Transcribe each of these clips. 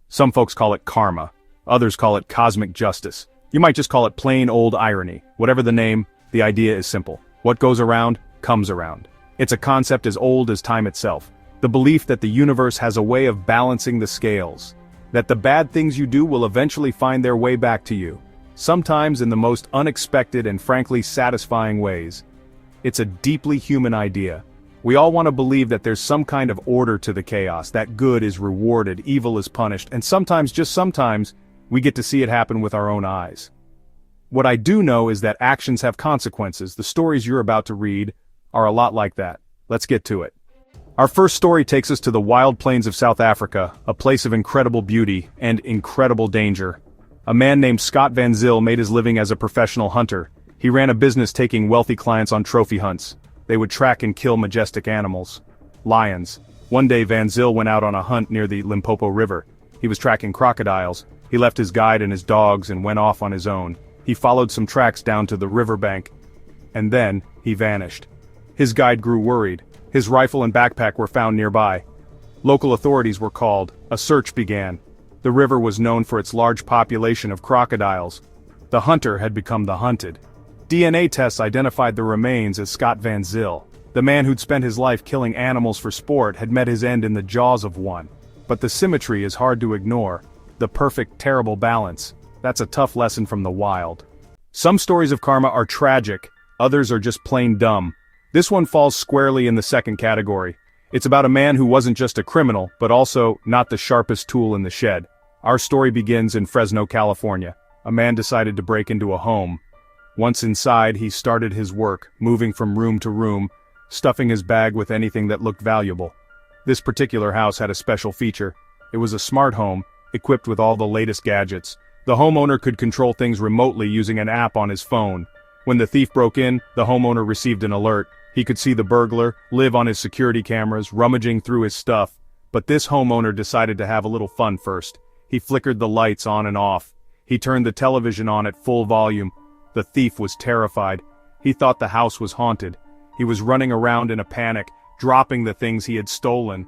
Some folks call it karma. Others call it cosmic justice. You might just call it plain old irony. Whatever the name, the idea is simple. What goes around, comes around. It's a concept as old as time itself. The belief that the universe has a way of balancing the scales. That the bad things you do will eventually find their way back to you. Sometimes in the most unexpected and frankly satisfying ways. It's a deeply human idea. We all want to believe that there's some kind of order to the chaos, that good is rewarded, evil is punished, and sometimes, just sometimes, we get to see it happen with our own eyes. What I do know is that actions have consequences. The stories you're about to read are a lot like that. Let's get to it. Our first story takes us to the wild plains of South Africa, a place of incredible beauty and incredible danger. A man named Scott Van Zyl made his living as a professional hunter. He ran a business taking wealthy clients on trophy hunts. They would track and kill majestic animals. Lions. One day Van Zyl went out on a hunt near the Limpopo River. He was tracking crocodiles. He left his guide and his dogs and went off on his own. He followed some tracks down to the riverbank. And then, he vanished. His guide grew worried. His rifle and backpack were found nearby. Local authorities were called. A search began. The river was known for its large population of crocodiles. The hunter had become the hunted. DNA tests identified the remains as Scott Van Zyl. The man who'd spent his life killing animals for sport had met his end in the jaws of one. But the symmetry is hard to ignore. The perfect, terrible balance. That's a tough lesson from the wild. Some stories of karma are tragic, others are just plain dumb. This one falls squarely in the second category. It's about a man who wasn't just a criminal, but also not the sharpest tool in the shed. Our story begins in Fresno, California. A man decided to break into a home. Once inside, he started his work, moving from room to room, stuffing his bag with anything that looked valuable. This particular house had a special feature. It was a smart home, equipped with all the latest gadgets. The homeowner could control things remotely using an app on his phone. When the thief broke in, the homeowner received an alert. He could see the burglar, live on his security cameras, rummaging through his stuff. But this homeowner decided to have a little fun first. He flickered the lights on and off. He turned the television on at full volume. The thief was terrified. He thought the house was haunted. He was running around in a panic, dropping the things he had stolen.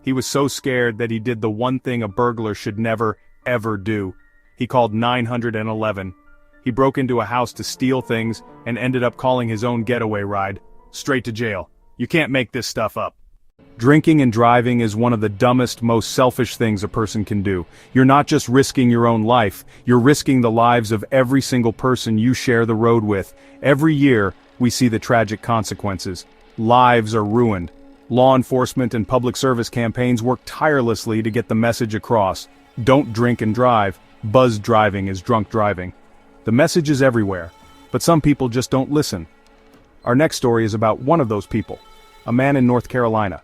He was so scared that he did the one thing a burglar should never, ever do. He called 911. He broke into a house to steal things and ended up calling his own getaway ride. Straight to jail. You can't make this stuff up. Drinking and driving is one of the dumbest, most selfish things a person can do. You're not just risking your own life, you're risking the lives of every single person you share the road with. Every year, we see the tragic consequences. Lives are ruined. Law enforcement and public service campaigns work tirelessly to get the message across. Don't drink and drive. Buzz driving is drunk driving. The message is everywhere, but some people just don't listen. Our next story is about one of those people, a man in North Carolina.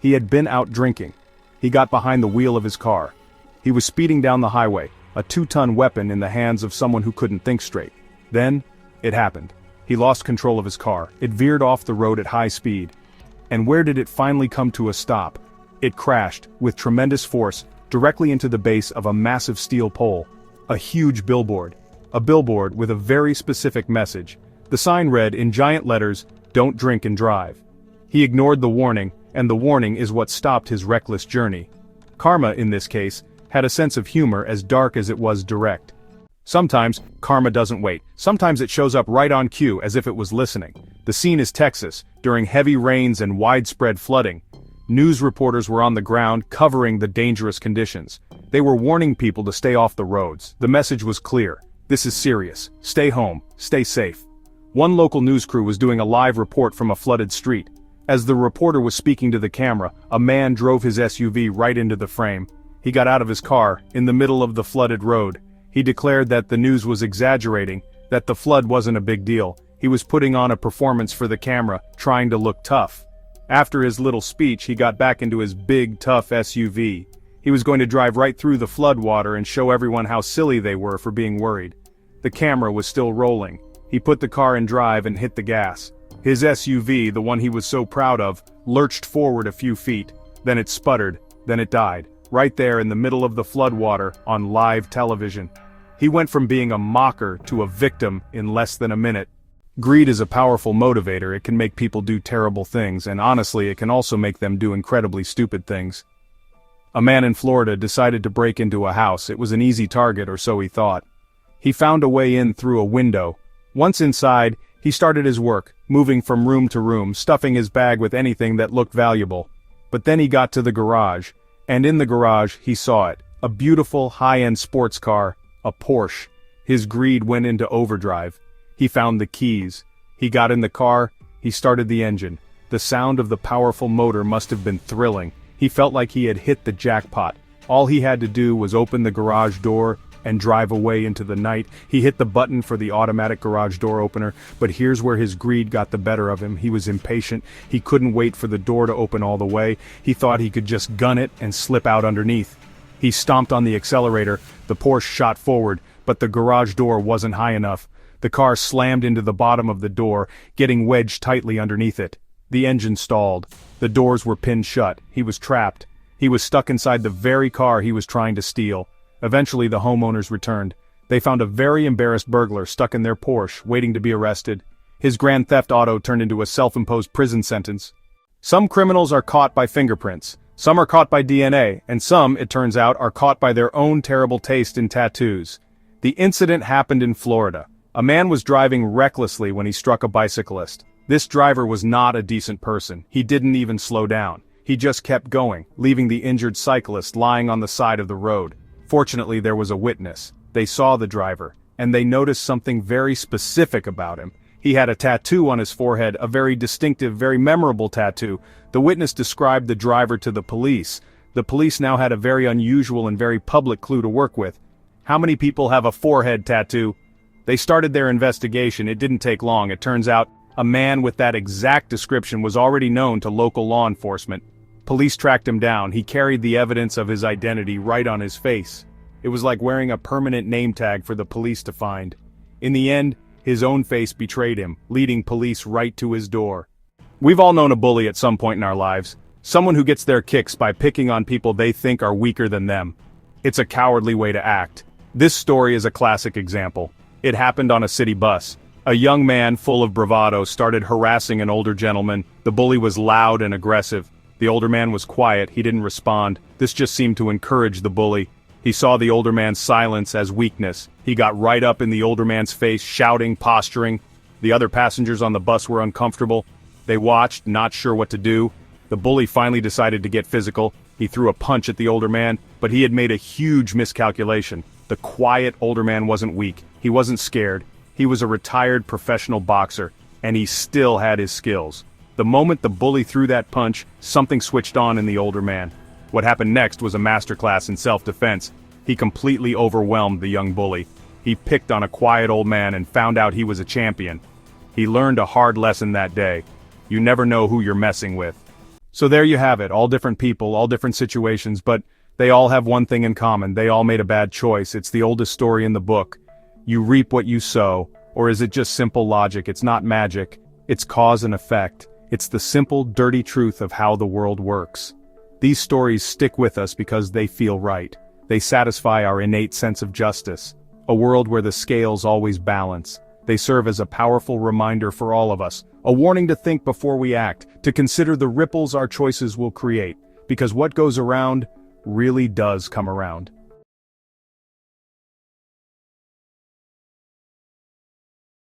He had been out drinking. He got behind the wheel of his car. He was speeding down the highway, a 2-ton weapon in the hands of someone who couldn't think straight. Then, it happened. He lost control of his car. It veered off the road at high speed. And where did it finally come to a stop? It crashed, with tremendous force, directly into the base of a massive steel pole. A huge billboard. A billboard with a very specific message. The sign read in giant letters, "Don't drink and drive." He ignored the warning, and the warning is what stopped his reckless journey. Karma, in this case, had a sense of humor as dark as it was direct. Sometimes, karma doesn't wait. Sometimes it shows up right on cue as if it was listening. The scene is Texas, during heavy rains and widespread flooding. News reporters were on the ground covering the dangerous conditions. They were warning people to stay off the roads. The message was clear. This is serious. Stay home. Stay safe. One local news crew was doing a live report from a flooded street. As the reporter was speaking to the camera, a man drove his SUV right into the frame. He got out of his car, in the middle of the flooded road. He declared that the news was exaggerating, that the flood wasn't a big deal. He was putting on a performance for the camera, trying to look tough. After his little speech, he got back into his big, tough SUV. He was going to drive right through the floodwater and show everyone how silly they were for being worried. The camera was still rolling. He put the car in drive and hit the gas. His SUV, the one he was so proud of, lurched forward a few feet. Then it sputtered. Then it died. Right there in the middle of the floodwater, on live television. He went from being a mocker to a victim in less than a minute. Greed is a powerful motivator. It can make people do terrible things, and honestly, it can also make them do incredibly stupid things. A man in Florida decided to break into a house. It was an easy target, or so he thought. He found a way in through a window. Once inside, he started his work, moving from room to room, stuffing his bag with anything that looked valuable. But then he got to the garage, and in the garage he saw it. A beautiful, high-end sports car, a Porsche. His greed went into overdrive. He found the keys. He got in the car, he started the engine. The sound of the powerful motor must have been thrilling. He felt like he had hit the jackpot. All he had to do was open the garage door and drive away into the night. He hit the button for the automatic garage door opener, but here's where his greed got the better of him. He was impatient. He couldn't wait for the door to open all the way. He thought he could just gun it and slip out underneath. He stomped on the accelerator. The Porsche shot forward, but the garage door wasn't high enough. The car slammed into the bottom of the door, getting wedged tightly underneath it. The engine stalled. The doors were pinned shut. He was trapped. He was stuck inside the very car he was trying to steal. Eventually the homeowners returned. They found a very embarrassed burglar stuck in their Porsche, waiting to be arrested. His grand theft auto turned into a self-imposed prison sentence. Some criminals are caught by fingerprints. Some are caught by DNA, and some, it turns out, are caught by their own terrible taste in tattoos. The incident happened in Florida. A man was driving recklessly when he struck a bicyclist. This driver was not a decent person. He didn't even slow down. He just kept going, leaving the injured cyclist lying on the side of the road. Fortunately, there was a witness. They saw the driver, and they noticed something very specific about him. He had a tattoo on his forehead, a very distinctive, very memorable tattoo. The witness described the driver to the police. The police now had a very unusual and very public clue to work with. How many people have a forehead tattoo? They started their investigation. It didn't take long. It turns out, a man with that exact description was already known to local law enforcement. Police tracked him down. He carried the evidence of his identity right on his face. It was like wearing a permanent name tag for the police to find. In the end, his own face betrayed him, leading police right to his door. We've all known a bully at some point in our lives. Someone who gets their kicks by picking on people they think are weaker than them. It's a cowardly way to act. This story is a classic example. It happened on a city bus. A young man full of bravado started harassing an older gentleman. The bully was loud and aggressive. The older man was quiet. He didn't respond. This just seemed to encourage the bully. He saw the older man's silence as weakness. He got right up in the older man's face, shouting, posturing. The other passengers on the bus were uncomfortable. They watched, not sure what to do. The bully finally decided to get physical. He threw a punch at the older man, but he had made a huge miscalculation. The quiet older man wasn't weak. He wasn't scared. He was a retired professional boxer, and he still had his skills. The moment the bully threw that punch, something switched on in the older man. What happened next was a masterclass in self-defense. He completely overwhelmed the young bully. He picked on a quiet old man and found out he was a champion. He learned a hard lesson that day. You never know who you're messing with. So there you have it, all different people, all different situations, but they all have one thing in common. They all made a bad choice. It's the oldest story in the book. You reap what you sow. Or is it just simple logic? It's not magic. It's cause and effect. It's the simple, dirty truth of how the world works. These stories stick with us because they feel right. They satisfy our innate sense of justice. A world where the scales always balance. They serve as a powerful reminder for all of us. A warning to think before we act. To consider the ripples our choices will create. Because what goes around really does come around.